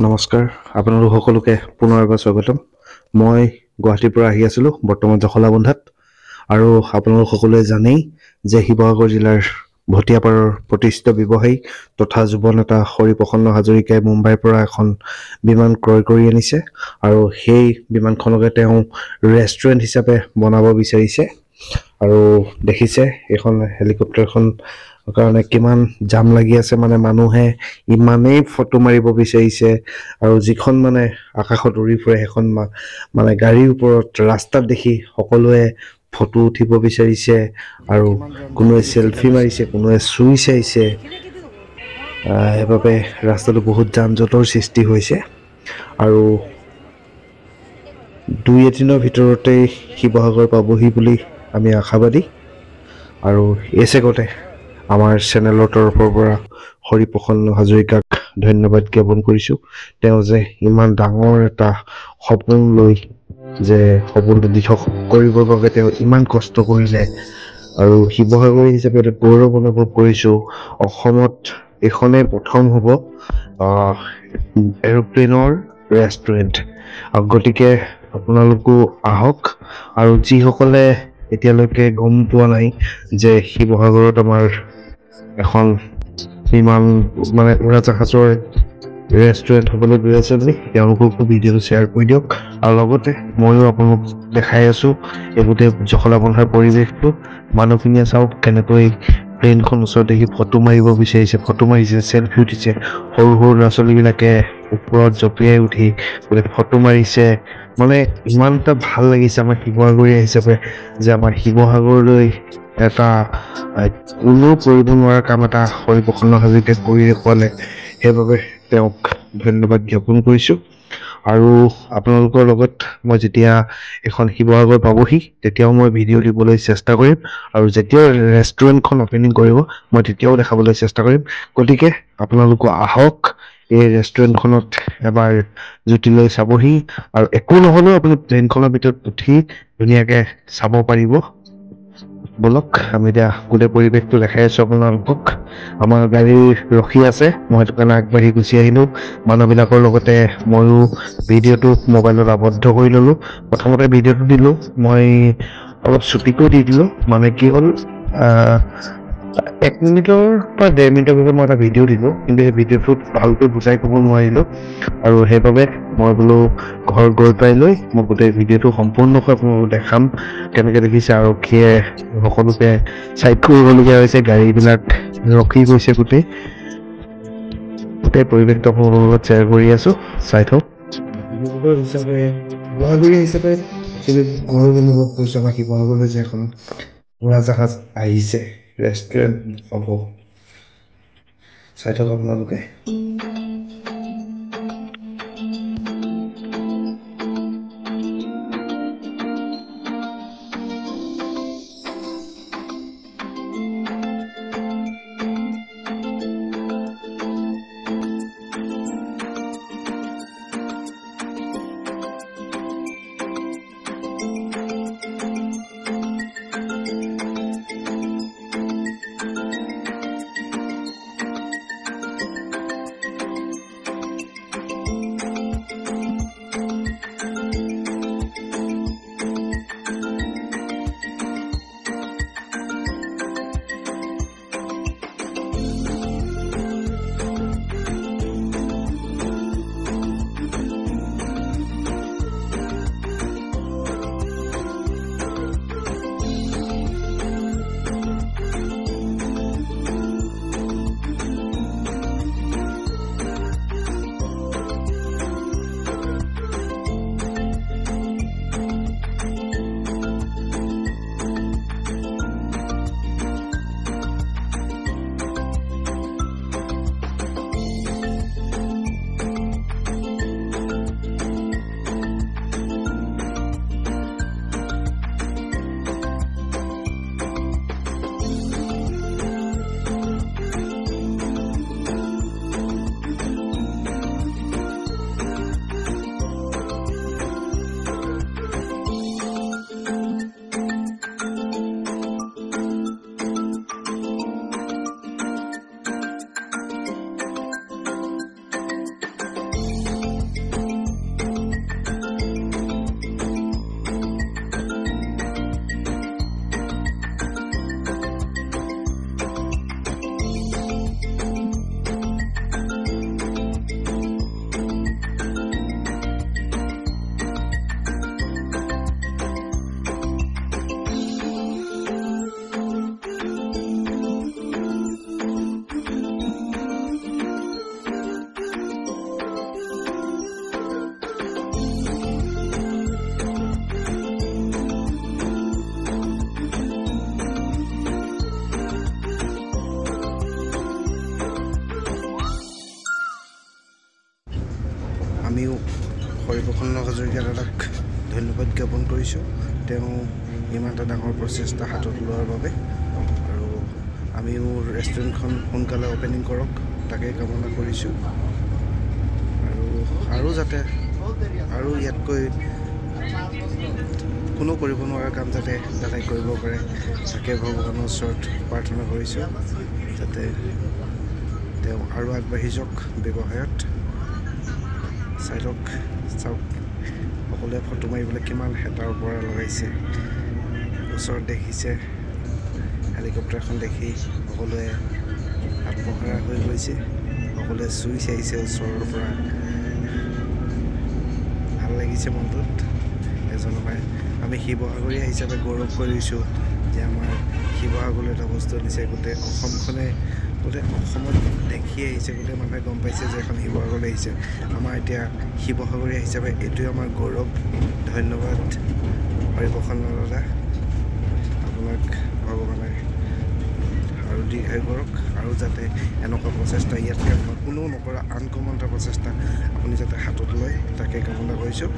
নমস্কাৰ আপোনালোক সকলোকে পুনৰ এবাৰ স্বাগতম মই গুৱাহাটীৰ পৰা আহি আছিলোঁ বৰ্তমান জখলাবন্ধাত আৰু আপোনালোক সকলোৱে জানেই যে শিৱসাগৰ জিলাৰ ভটিয়াপাৰৰ প্ৰতিষ্ঠিত ব্যৱসায়ী তথা যুৱ নেতা হৰি প্ৰসন্ন হাজৰিকাই মুম্বাইৰ পৰা এখন বিমান ক্ৰয় কৰি আনিছে আৰু সেই বিমানখনকে তেওঁ ৰেষ্টুৰেণ্ট হিচাপে বনাব বিচাৰিছে আৰু দেখিছে এখন হেলিকপ্টাৰখন কাৰণে কিমান জাম লাগি আছে মানে মানুহে ইমানেই ফটো মাৰিব বিচাৰিছে আৰু যিখন মানে আকাশত উৰি ফুৰে সেইখন মানে গাড়ীৰ ওপৰত ৰাস্তাত দেখি সকলোৱে ফটো উঠিব বিচাৰিছে আৰু কোনোৱে সেলফি মাৰিছে কোনোৱে চুই চাইছে সেইবাবে ৰাস্তাটো বহুত যান জঁটৰ সৃষ্টি হৈছে আৰু 2-3 দিনৰ ভিতৰতেই শিৱসাগৰ পাবহি বুলি আমি আশাবাদী আৰু এই চেগতে আমাৰ চেনেলৰ তৰফৰ পৰা হৰি প্ৰসন্ন হাজৰিকাক ধন্যবাদ জ্ঞাপন কৰিছোঁ তেওঁ যে ইমান ডাঙৰ এটা সপোন লৈ যে সপোনটো দিঠক কৰিবৰ বাবে তেওঁ ইমান কষ্ট কৰিলে আৰু শিৱসাগৰী হিচাপে গৌৰৱ অনুভৱ কৰিছোঁ অসমত এইখনেই প্ৰথম হ'ব এৰোপ্লেনৰ ৰেষ্টুৰেণ্ট গতিকে আপোনালোকো আহক আৰু যিসকলে এতিয়ালৈকে গম পোৱা নাই যে শিৱসাগৰত আমাৰ এখন বিমান মানে উৰাজাহাজৰ ৰেষ্টুৰেণ্ট হ'বলৈ গৈ আছে বুলি তেওঁলোককো ভিডিঅ'টো শ্বেয়াৰ কৰি দিয়ক আৰু লগতে ময়ো আপোনালোক দেখাই আছোঁ এই গোটেই জখলাবন্ধাৰ পৰিৱেশটো মানুহখিনিয়ে চাওক কেনেকৈ প্লেনখন ওচৰত দেখি ফটো মাৰিব বিচাৰিছে ফটো মাৰিছে চেলফি উঠিছে সৰু সৰু ল'ৰা ছোৱালীবিলাকে ওপৰত জঁপিয়াই উঠি গোটেই ফটো মাৰিছে মানে ইমান এটা ভাল লাগিছে আমাৰ শিৱসাগৰীয়া হিচাপে যে আমাৰ শিৱসাগৰলৈ এটা কোনো কৰিব নোৱাৰা কাম এটা হৰি প্ৰসন্ন হাজৰিকাই কৰি দেখুৱালে সেইবাবে তেওঁক ধন্যবাদ জ্ঞাপন কৰিছোঁ আৰু আপোনালোকৰ লগত মই যেতিয়া এখন শিৱসাগৰ পাবহি তেতিয়াও মই ভিডিঅ' দিবলৈ চেষ্টা কৰিম আৰু যেতিয়া ৰেষ্টুৰেণ্টখন অপেনিং কৰিব মই তেতিয়াও দেখাবলৈ চেষ্টা কৰিম গতিকে আপোনালোকো আহক এই ৰেষ্টুৰেণ্টখনত এবাৰ জুতি লৈ চাবহি আৰু একো নহ'লেও আপুনি প্লেনখনৰ ভিতৰত উঠি ধুনীয়াকৈ চাব পাৰিব বলক আমি এতিয়া গোটেই পৰিৱেশটো দেখাই আছোঁ আপোনালোকক আমাৰ গাড়ী ৰখি আছে মই সেইটো কাৰণে আগবাঢ়ি গুচি আহিলোঁ মানুহবিলাকৰ লগতে ময়ো ভিডিঅ'টো মোবাইলত আবদ্ধ কৰি ল'লোঁ প্ৰথমতে ভিডিঅ'টো দিলোঁ মই অলপ চুটিকৈ দি দিলোঁ মানে কি হ'ল 1 মিনিটৰ পৰা 1.5 মিনিটৰ ভিতৰত মই এটা ভিডিঅ' দিলোঁ কিন্তু সেই ভিডিঅ'টোত ভালকৈ বুজাই ক'ব নোৱাৰিলোঁ আৰু সেইবাবে মই বোলো ঘৰ গৈ পাই লৈ মই গোটেই ভিডিঅ'টো সম্পূৰ্ণকৈ আপোনালোকক দেখাম কেনেকৈ দেখিছে আৰক্ষীয়ে সকলোকে চাইড কৰিবলগীয়া হৈছে গাড়ীবিলাক ৰখি গৈছে গোটেই পৰিৱেশটো আপোনালোকৰ লগত শ্বেয়াৰ কৰি আছোঁ চাই থওক শিৱসাগৰীয়া হিচাপে গৌৰৱ অনুভৱ কৰিছোঁ আমাৰ শিৱসাগৰলৈ যে এখন উৰাজাহাজ আহিছে ৰেষ্টুৰেণ্ট হ'ব চাই থওক আপোনালোকে আমিও হৰিপ্ৰসন্ন হাজৰিকা দাদাক ধন্যবাদ জ্ঞাপন কৰিছোঁ তেওঁ ইমান এটা ডাঙৰ প্ৰচেষ্টা হাতত লোৱাৰ বাবে আৰু আমিও ৰেষ্টুৰেণ্টখন সোনকালে অ'পেনিং কৰক তাকে কামনা কৰিছোঁ আৰু যাতে আৰু ইয়াতকৈ কোনো কৰিব নোৱাৰা কাম যাতে দাদাই কৰিব পাৰে তাকে ভগৱানৰ ওচৰত প্ৰাৰ্থনা কৰিছোঁ যাতে তেওঁ আৰু আগবাঢ়ি যাওক ব্যৱসায়ত চাওক সকলোৱে ফটো মাৰিবলৈ কিমান হেতাৰ পৰা লগাইছে ওচৰত দেখিছে হেলিকপ্টাৰখন দেখি সকলোৱে আত্মহাৰা হৈ গৈছে সকলোৱে চুই চাইছে ওচৰৰ পৰা ভাল লাগিছে মনটোত এজনমাই আমি শিৱসাগৰীয়া হিচাপে গৌৰৱ কৰিছোঁ যে আমাৰ শিৱসাগৰলৈ এটা বস্তু দিছে গোটেই অসমখনে গোটেই অসমত দেখি আহিছে গোটেই মানুহে গম পাইছে যে এখন শিৱসাগৰলৈ আহিছে আমাৰ এতিয়া শিৱসাগৰীয়া হিচাপে এইটোৱে আমাৰ গৌৰৱ ধন্যবাদ হৰিপ্ৰসন্ন দাদা আপোনাক ভগৱানে আৰু দীৰ্ঘায়ু কৰক আৰু যাতে এনেকুৱা প্ৰচেষ্টা ইয়াতকৈ কোনো নকৰা আনকমন এটা প্ৰচেষ্টা আপুনি যাতে হাতত লয় তাকে কামনা কৰিছোঁ